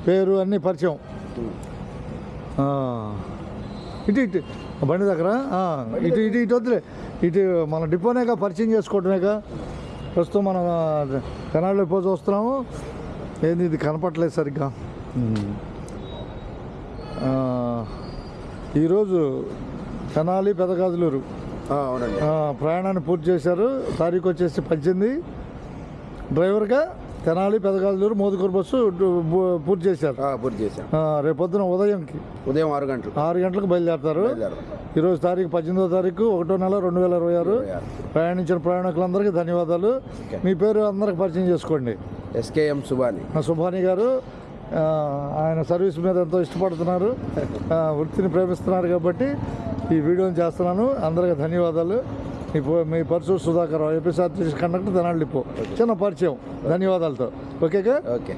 పేరు అన్నీ పరిచయం. ఇటు ఇటు బండి దగ్గర ఇటు ఇటు ఇటు వద్దులే, ఇటు మన డిపోనేగా పరిచయం చేసుకోవటమేగా. ప్రస్తుతం మనం తెనాలిలో పోయి చూస్తున్నాము. ఏంది ఇది కనపట్లేదు సరిగ్గా. ఈరోజు తెనాలి పెదగాజులూరు ప్రయాణాన్ని పూర్తి చేశారు. తారీఖు వచ్చేసి 18. డ్రైవర్గా తెనాలి పెదగాజులూరు మోదుకూరు బస్సు పూర్తి చేశారు. రేపొద్దున ఉదయం 6 గంటలకు బయలుదేరతారు. ఈరోజు తారీఖు 18వ తారీఖు 1వ నెల 2026. ప్రయాణించిన ప్రయాణికులందరికీ ధన్యవాదాలు. మీ పేరు అందరికి పరిచయం చేసుకోండి. ఎస్కేఎం సుభాని గారు. ఆయన సర్వీస్ మీద ఎంతో ఇష్టపడుతున్నారు, వృత్తిని ప్రేమిస్తున్నారు కాబట్టి ఈ వీడియోని చేస్తున్నాను. అందరికీ ధన్యవాదాలు. మీ Parashu Sudhakar, APSRTC conductor Tenali depot. చిన్న పరిచయం ధన్యవాదాలతో. ఓకేగా. ఓకే.